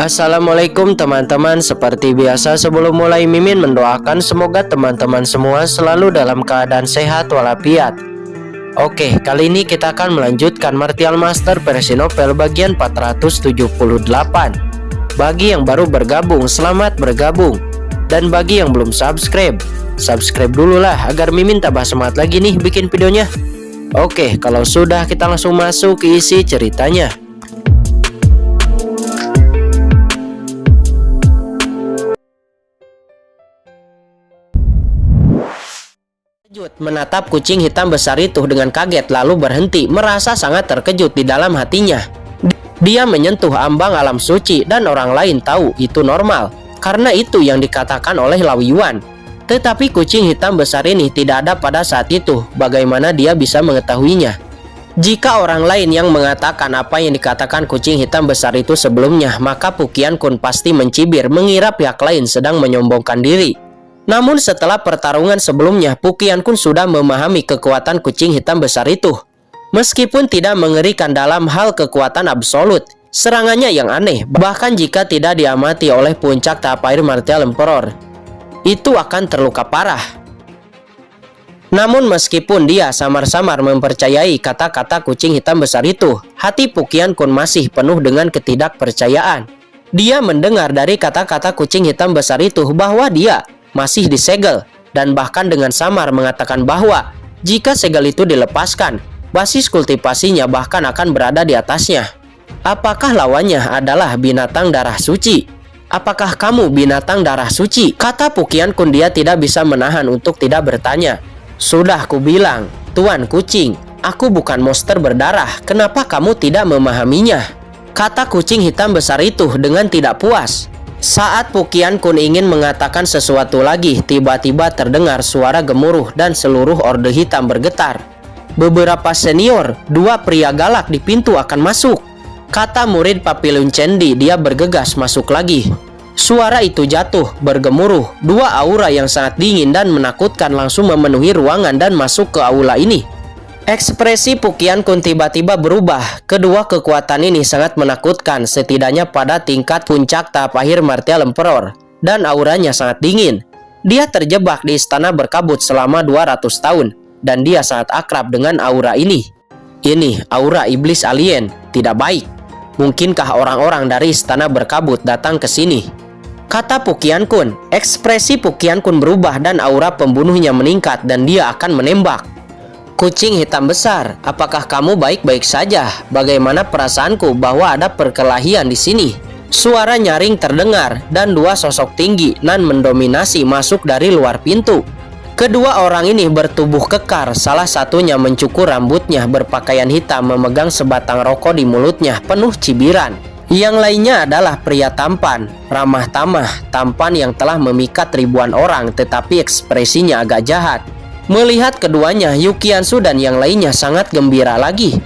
Assalamualaikum teman-teman. Seperti biasa sebelum mulai Mimin mendoakan semoga teman-teman semua selalu dalam keadaan sehat walafiat. Oke, kali ini kita akan melanjutkan Martial Master versi novel bagian 478. Bagi yang baru bergabung, selamat bergabung. Dan bagi yang belum subscribe dulu lah agar Mimin tambah semangat lagi nih bikin videonya. Oke, kalau sudah kita langsung masuk ke isi ceritanya. Menatap kucing hitam besar itu dengan kaget lalu berhenti, merasa sangat terkejut di dalam hatinya. Dia menyentuh ambang alam suci dan orang lain tahu itu normal, karena itu yang dikatakan oleh Lao Yuan. Tetapi kucing hitam besar ini tidak ada pada saat itu, bagaimana dia bisa mengetahuinya? Jika orang lain yang mengatakan apa yang dikatakan kucing hitam besar itu sebelumnya, maka Pukian Kun pasti mencibir mengira pihak lain sedang menyombongkan diri. Namun setelah pertarungan sebelumnya, Pukian Kun sudah memahami kekuatan kucing hitam besar itu. Meskipun tidak mengerikan dalam hal kekuatan absolut, serangannya yang aneh, bahkan jika tidak diamati oleh puncak tahap air Martial Emperor, itu akan terluka parah. Namun meskipun dia samar-samar mempercayai kata-kata kucing hitam besar itu, hati Pukian Kun masih penuh dengan ketidakpercayaan. Dia mendengar dari kata-kata kucing hitam besar itu bahwa dia masih disegel, dan bahkan dengan samar mengatakan bahwa jika segel itu dilepaskan, basis kultivasinya bahkan akan berada di atasnya. Apakah lawannya adalah binatang darah suci? Apakah kamu binatang darah suci? Kata Pukian Kun. Dia tidak bisa menahan untuk tidak bertanya. Sudah kubilang, Tuan Kucing, aku bukan monster berdarah, kenapa kamu tidak memahaminya? Kata kucing hitam besar itu dengan tidak puas. Saat Pukian Kun ingin mengatakan sesuatu lagi, tiba-tiba terdengar suara gemuruh dan seluruh orde hitam bergetar. Beberapa senior, dua pria galak di pintu akan masuk. Kata murid Papillon Cendi. Dia bergegas masuk lagi. Suara itu jatuh, bergemuruh. Dua aura yang sangat dingin dan menakutkan langsung memenuhi ruangan dan masuk ke aula ini. Ekspresi Pukian Kun tiba-tiba berubah. Kedua kekuatan ini sangat menakutkan, setidaknya pada tingkat puncak tahap akhir Martial Emperor, dan auranya sangat dingin. Dia terjebak di istana berkabut selama 200 tahun, dan dia sangat akrab dengan aura ini. Ini aura iblis alien, tidak baik. Mungkinkah orang-orang dari istana berkabut datang ke sini? Kata Pukian Kun. Ekspresi Pukian Kun berubah dan aura pembunuhnya meningkat dan dia akan menembak. Kucing hitam besar, apakah kamu baik-baik saja? Bagaimana perasaanku bahwa ada perkelahian di sini? Suara nyaring terdengar dan dua sosok tinggi nan mendominasi masuk dari luar pintu. Kedua orang ini bertubuh kekar, salah satunya mencukur rambutnya, berpakaian hitam, memegang sebatang rokok di mulutnya, penuh cibiran. Yang lainnya adalah pria tampan, ramah tamah, tampan yang telah memikat ribuan orang, tetapi ekspresinya agak jahat. Melihat keduanya, Yukiansu dan yang lainnya sangat gembira lagi.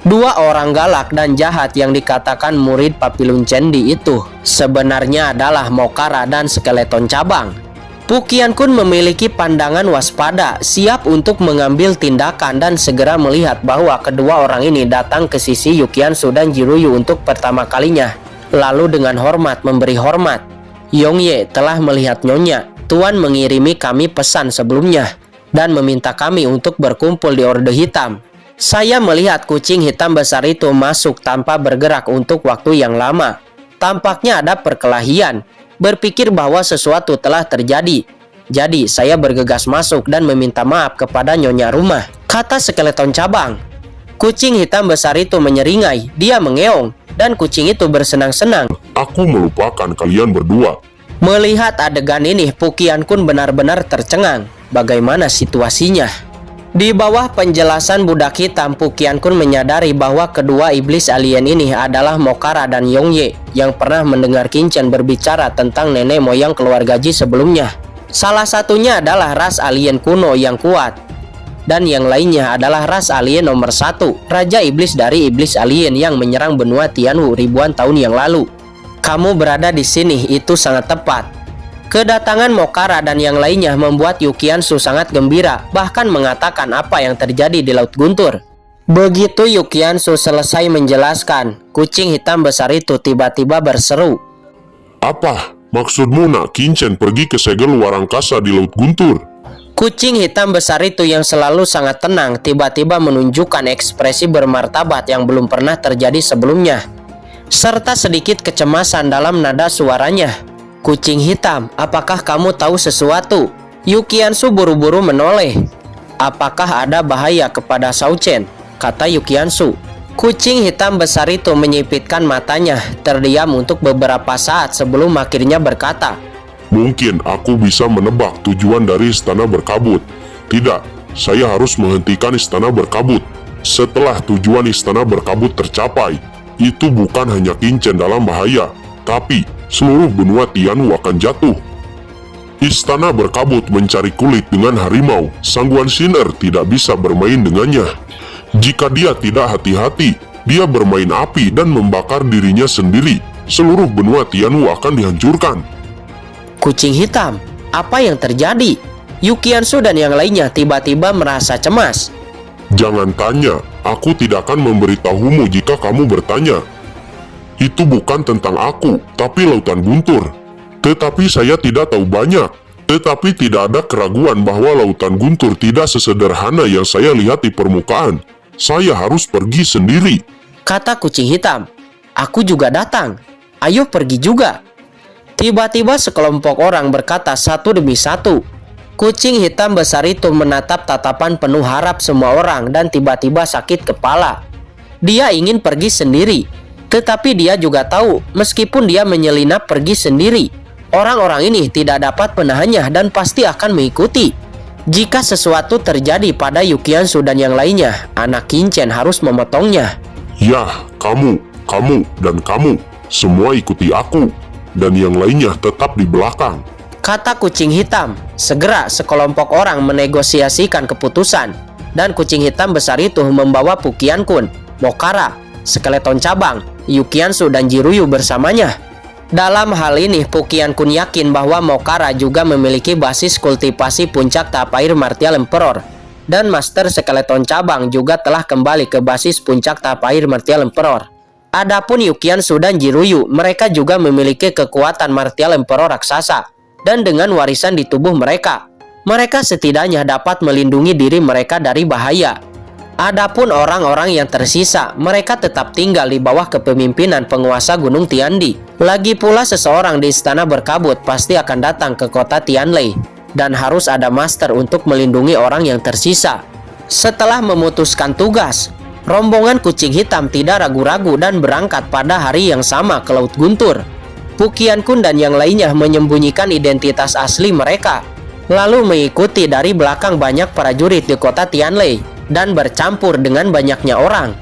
Dua orang galak dan jahat yang dikatakan murid Papillon Cendi itu sebenarnya adalah Mokara dan skeleton cabang. Pukian Kun memiliki pandangan waspada, siap untuk mengambil tindakan dan segera melihat bahwa kedua orang ini datang ke sisi Yukiansu dan Jiruyu untuk pertama kalinya. Lalu dengan hormat memberi hormat. Yongye telah melihat Nyonya. Tuan mengirimi kami pesan sebelumnya dan meminta kami untuk berkumpul di Orde Hitam. Saya melihat kucing hitam besar itu masuk tanpa bergerak untuk waktu yang lama. Tampaknya ada perkelahian. Berpikir bahwa sesuatu telah terjadi. Jadi saya bergegas masuk dan meminta maaf kepada Nyonya rumah, kata skeleton cabang. Kucing hitam besar itu menyeringai. Dia mengeong dan kucing itu bersenang-senang. Aku melupakan kalian berdua. Melihat adegan ini, Pukian Kun benar-benar tercengang. Bagaimana situasinya? Di bawah penjelasan budak hitam, Pukian Kun menyadari bahwa kedua iblis alien ini adalah Mokara dan Yongye yang pernah mendengar Kinchan berbicara tentang nenek moyang keluarga Ji sebelumnya. Salah satunya adalah ras alien kuno yang kuat, dan yang lainnya adalah ras alien nomor 1, raja iblis dari iblis alien yang menyerang benua Tianwu ribuan tahun yang lalu. Kamu berada di sini, itu sangat tepat. Kedatangan Mokara dan yang lainnya membuat Yukiansu sangat gembira, bahkan mengatakan apa yang terjadi di Laut Guntur. Begitu Yukiansu selesai menjelaskan, kucing hitam besar itu tiba-tiba berseru. Apa? Maksudmu nak Kincen pergi ke segel luar angkasa di Laut Guntur? Kucing hitam besar itu yang selalu sangat tenang tiba-tiba menunjukkan ekspresi bermartabat yang belum pernah terjadi sebelumnya, serta sedikit kecemasan dalam nada suaranya. Kucing hitam, apakah kamu tahu sesuatu? Yukiansu buru-buru menoleh. Apakah ada bahaya kepada Shao-chen? Kata Yukiansu. Kucing hitam besar itu menyipitkan matanya, terdiam untuk beberapa saat sebelum akhirnya berkata, Mungkin aku bisa menebak tujuan dari istana berkabut. Tidak, saya harus menghentikan istana berkabut. Setelah tujuan istana berkabut tercapai, itu bukan hanya Kincen dalam bahaya, tapi seluruh benua Tianwu akan jatuh. Istana berkabut mencari kulit dengan harimau. Sangguan Sinner tidak bisa bermain dengannya. Jika dia tidak hati-hati, dia bermain api dan membakar dirinya sendiri. Seluruh benua Tianwu akan dihancurkan. Kucing hitam, apa yang terjadi? Yukiansu dan yang lainnya tiba-tiba merasa cemas. Jangan tanya, aku tidak akan memberitahumu jika kamu bertanya. Itu bukan tentang aku, tapi Lautan Guntur. Tetapi saya tidak tahu banyak. Tetapi tidak ada keraguan bahwa Lautan Guntur tidak sesederhana yang saya lihat di permukaan. Saya harus pergi sendiri. Kata kucing hitam, aku juga datang. Ayo pergi juga. Tiba-tiba sekelompok orang berkata satu demi satu. Kucing hitam besar itu menatap tatapan penuh harap semua orang dan tiba-tiba sakit kepala. Dia ingin pergi sendiri. Tetapi dia juga tahu, meskipun dia menyelinap pergi sendiri, orang-orang ini tidak dapat menahannya dan pasti akan mengikuti. Jika sesuatu terjadi pada Yukiansu dan yang lainnya, anak Kincen harus memotongnya. Yah, kamu, dan kamu, semua ikuti aku. Dan yang lainnya tetap di belakang. Kata kucing hitam. Segera sekelompok orang menegosiasikan keputusan. Dan kucing hitam besar itu membawa Pukian-kun, Mokara, Skeleton Cabang, Yukiansu dan Jiruyu bersamanya. Dalam hal ini, Pukian-kun yakin bahwa Mokara juga memiliki basis kultivasi puncak tahap air Martial Emperor. Dan Master Skeleton Cabang juga telah kembali ke basis puncak tahap air Martial Emperor. Adapun Yukiansu dan Jiruyu, mereka juga memiliki kekuatan Martial Emperor raksasa. Dan dengan warisan di tubuh mereka, mereka setidaknya dapat melindungi diri mereka dari bahaya. Adapun orang-orang yang tersisa, mereka tetap tinggal di bawah kepemimpinan penguasa Gunung Tiandi. Lagi pula seseorang di istana berkabut pasti akan datang ke kota Tianlei. Dan harus ada master untuk melindungi orang yang tersisa. Setelah memutuskan tugas, rombongan kucing hitam tidak ragu-ragu dan berangkat pada hari yang sama ke Laut Guntur. Pukian-kun dan yang lainnya menyembunyikan identitas asli mereka, lalu mengikuti dari belakang banyak prajurit di kota Tianlei dan bercampur dengan banyaknya orang.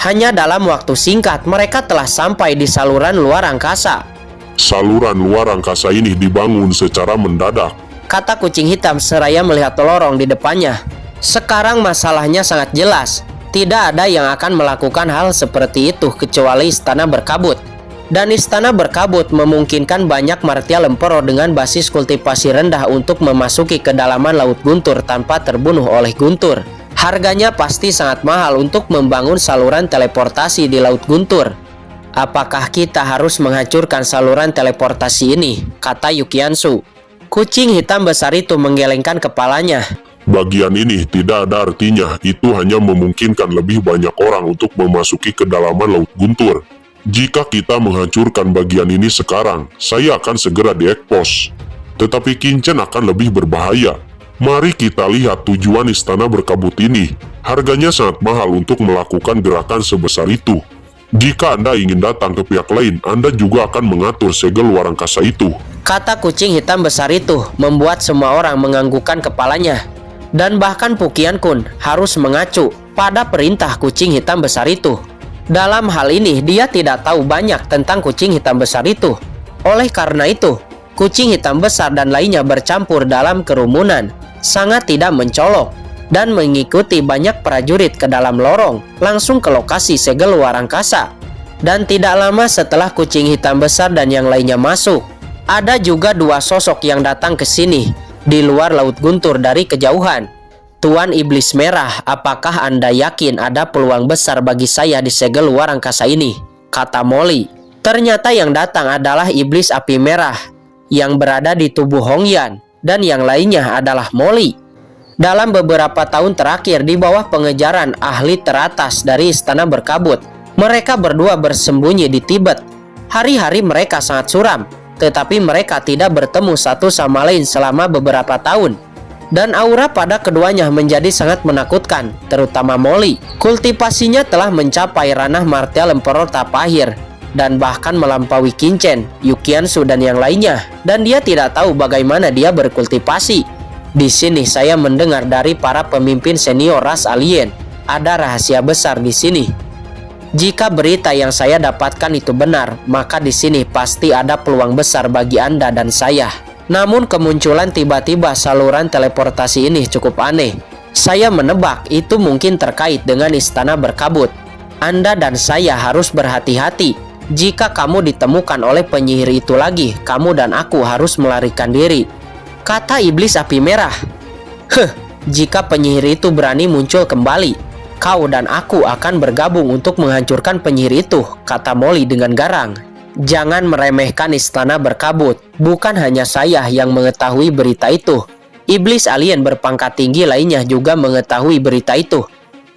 Hanya dalam waktu singkat mereka telah sampai di saluran luar angkasa. Saluran luar angkasa ini dibangun secara mendadak, kata kucing hitam seraya melihat lorong di depannya. Sekarang masalahnya sangat jelas. Tidak ada yang akan melakukan hal seperti itu kecuali istana berkabut. Dan istana berkabut memungkinkan banyak Martial Emperor dengan basis kultivasi rendah untuk memasuki kedalaman Laut Guntur tanpa terbunuh oleh Guntur. Harganya pasti sangat mahal untuk membangun saluran teleportasi di Laut Guntur. Apakah kita harus menghancurkan saluran teleportasi ini? Kata Yukiansu. Kucing hitam besar itu menggelengkan kepalanya. Bagian ini tidak ada artinya. Itu hanya memungkinkan lebih banyak orang untuk memasuki kedalaman Laut Guntur. Jika kita menghancurkan bagian ini sekarang, saya akan segera diekspos. Tetapi Kincen akan lebih berbahaya. Mari kita lihat tujuan istana berkabut ini. Harganya sangat mahal untuk melakukan gerakan sebesar itu. Jika Anda ingin datang ke pihak lain, Anda juga akan mengatur segel luar angkasa itu. Kata kucing hitam besar itu membuat semua orang menganggukkan kepalanya. Dan bahkan Pukian-kun harus mengacu pada perintah kucing hitam besar itu. Dalam hal ini, dia tidak tahu banyak tentang kucing hitam besar itu. Oleh karena itu, kucing hitam besar dan lainnya bercampur dalam kerumunan, sangat tidak mencolok, dan mengikuti banyak prajurit ke dalam lorong, langsung ke lokasi segel luar angkasa. Dan tidak lama setelah kucing hitam besar dan yang lainnya masuk, ada juga dua sosok yang datang ke sini, di luar Laut Guntur dari kejauhan. Tuan Iblis Merah, apakah Anda yakin ada peluang besar bagi saya disegel luar angkasa ini? Kata Molly. Ternyata yang datang adalah Iblis Api Merah yang berada di tubuh Hongyan, dan yang lainnya adalah Molly. Dalam beberapa tahun terakhir di bawah pengejaran ahli teratas dari Istana Berkabut, mereka berdua bersembunyi di Tibet. Hari-hari mereka sangat suram, tetapi mereka tidak bertemu satu sama lain selama beberapa tahun. Dan aura pada keduanya menjadi sangat menakutkan, terutama Molly. Kultivasinya telah mencapai ranah martial Emperor Tapahir, dan bahkan melampaui Qinchen, Yuqiansu, dan yang lainnya. Dan dia tidak tahu bagaimana dia berkultivasi. Di sini saya mendengar dari para pemimpin senior ras alien, ada rahasia besar di sini. Jika berita yang saya dapatkan itu benar, maka di sini pasti ada peluang besar bagi Anda dan saya. Namun kemunculan tiba-tiba saluran teleportasi ini cukup aneh. Saya menebak itu mungkin terkait dengan Istana Berkabut. Anda dan saya harus berhati-hati. Jika kamu ditemukan oleh penyihir itu lagi, kamu dan aku harus melarikan diri, kata Iblis Api Merah. Jika penyihir itu berani muncul kembali, kau dan aku akan bergabung untuk menghancurkan penyihir itu, kata Molly dengan garang. Jangan meremehkan Istana Berkabut, bukan hanya saya yang mengetahui berita itu. Iblis alien berpangkat tinggi lainnya juga mengetahui berita itu.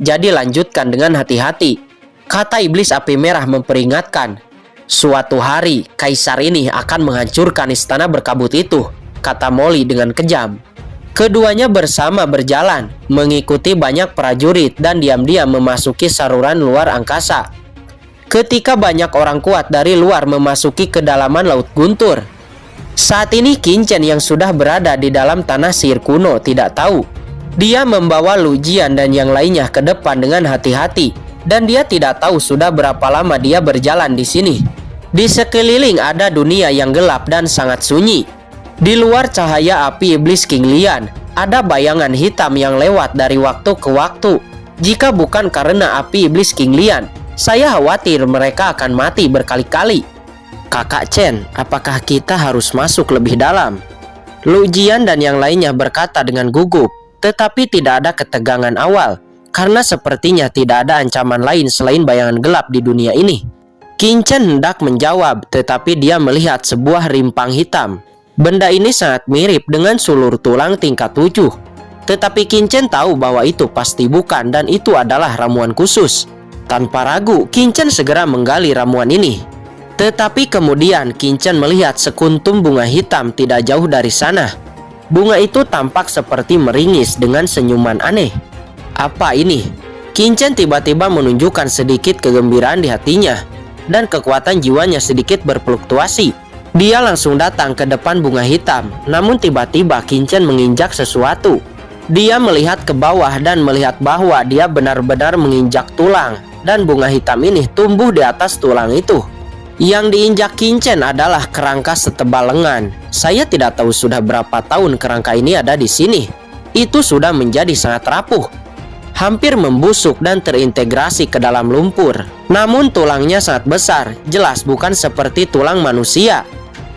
Jadi lanjutkan dengan hati-hati, kata Iblis Api Merah memperingatkan. Suatu hari, kaisar ini akan menghancurkan Istana Berkabut itu, kata Molly dengan kejam. Keduanya bersama berjalan, mengikuti banyak prajurit dan diam-diam memasuki saluran luar angkasa. Ketika banyak orang kuat dari luar memasuki kedalaman Laut Guntur. Saat ini Qinchen yang sudah berada di dalam tanah sihir kuno tidak tahu. Dia membawa Lu Jian dan yang lainnya ke depan dengan hati-hati, dan dia tidak tahu sudah berapa lama dia berjalan di sini. Di sekeliling ada dunia yang gelap dan sangat sunyi. Di luar cahaya api iblis King Lian, ada bayangan hitam yang lewat dari waktu ke waktu. Jika bukan karena api iblis King Lian, saya khawatir mereka akan mati berkali-kali. Kakak Chen, apakah kita harus masuk lebih dalam? Lu Jian dan yang lainnya berkata dengan gugup, tetapi tidak ada ketegangan awal, karena sepertinya tidak ada ancaman lain selain bayangan gelap di dunia ini. Qinchen hendak menjawab, tetapi dia melihat sebuah rimpang hitam. Benda ini sangat mirip dengan sulur tulang tingkat 7. Tetapi Qinchen tahu bahwa itu pasti bukan dan itu adalah ramuan khusus. Tanpa ragu, Qinchen segera menggali ramuan ini. Tetapi kemudian Qinchen melihat sekuntum bunga hitam tidak jauh dari sana. Bunga itu tampak seperti meringis dengan senyuman aneh. Apa ini? Qinchen tiba-tiba menunjukkan sedikit kegembiraan di hatinya, dan kekuatan jiwanya sedikit berfluktuasi. Dia langsung datang ke depan bunga hitam, namun tiba-tiba Qinchen menginjak sesuatu. Dia melihat ke bawah dan melihat bahwa dia benar-benar menginjak tulang, dan bunga hitam ini tumbuh di atas tulang itu. Yang diinjak Qinchen adalah kerangka setebal lengan. Saya tidak tahu sudah berapa tahun kerangka ini ada di sini. Itu sudah menjadi sangat rapuh, hampir membusuk dan terintegrasi ke dalam lumpur. Namun tulangnya sangat besar, jelas bukan seperti tulang manusia,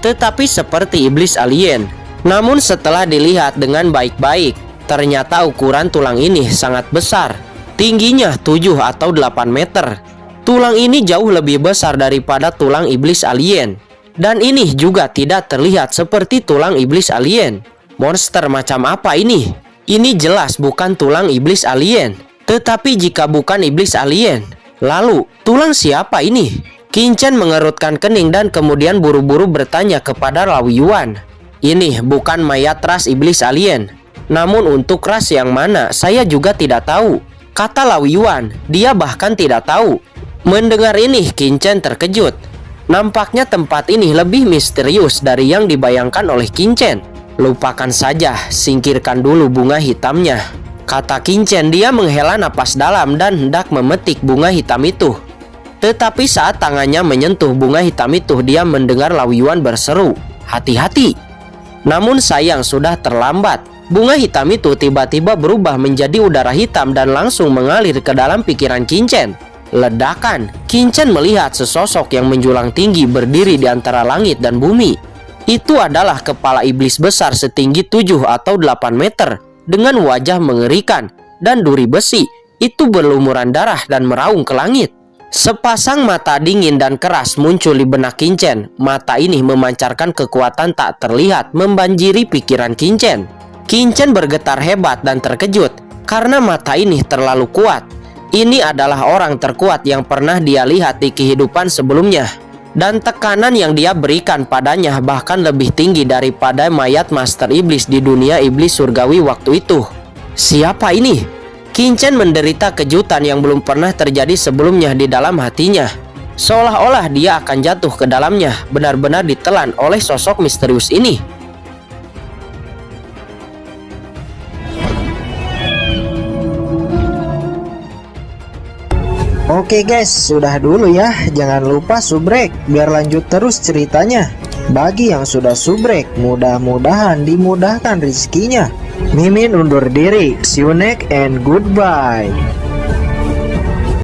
tetapi seperti iblis alien. Namun setelah dilihat dengan baik-baik, ternyata ukuran tulang ini sangat besar. Tingginya 7 atau 8 meter. Tulang ini jauh lebih besar daripada tulang iblis alien. Dan ini juga tidak terlihat seperti tulang iblis alien. Monster macam apa ini? Ini jelas bukan tulang iblis alien. Tetapi jika bukan iblis alien, lalu tulang siapa ini? Qinchen mengerutkan kening dan kemudian buru-buru bertanya kepada Lao Yuan. Ini bukan mayat ras iblis alien. Namun untuk ras yang mana saya juga tidak tahu, kata Lao Yuan. Dia bahkan tidak tahu. Mendengar ini Qinchen terkejut. Nampaknya tempat ini lebih misterius dari yang dibayangkan oleh Qinchen. Lupakan saja, singkirkan dulu bunga hitamnya, kata Qinchen. Dia menghela napas dalam dan hendak memetik bunga hitam itu. Tetapi saat tangannya menyentuh bunga hitam itu, dia mendengar Lao Yuan berseru, "Hati-hati!" Namun sayang sudah terlambat. Bunga hitam itu tiba-tiba berubah menjadi udara hitam dan langsung mengalir ke dalam pikiran Qinchen. Ledakan. Qinchen melihat sesosok yang menjulang tinggi berdiri di antara langit dan bumi. Itu adalah kepala iblis besar setinggi 7 atau 8 meter. dengan wajah mengerikan dan duri besi itu berlumuran darah dan meraung ke langit. Sepasang mata dingin dan keras muncul di benak Qin. Mata ini memancarkan kekuatan tak terlihat membanjiri pikiran Qin. Qin bergetar hebat dan terkejut karena mata ini terlalu kuat. Ini adalah orang terkuat yang pernah dia lihat di kehidupan sebelumnya. Dan tekanan yang dia berikan padanya bahkan lebih tinggi daripada mayat Master Iblis di dunia iblis surgawi waktu itu. Siapa ini? Qin menderita kejutan yang belum pernah terjadi sebelumnya di dalam hatinya. Seolah-olah dia akan jatuh ke dalamnya, benar-benar ditelan oleh sosok misterius ini. Oke guys, sudah dulu ya. Jangan lupa subrek biar lanjut terus ceritanya. Bagi yang sudah subrek, mudah-mudahan dimudahkan rezekinya. Mimin undur diri. See you next and goodbye.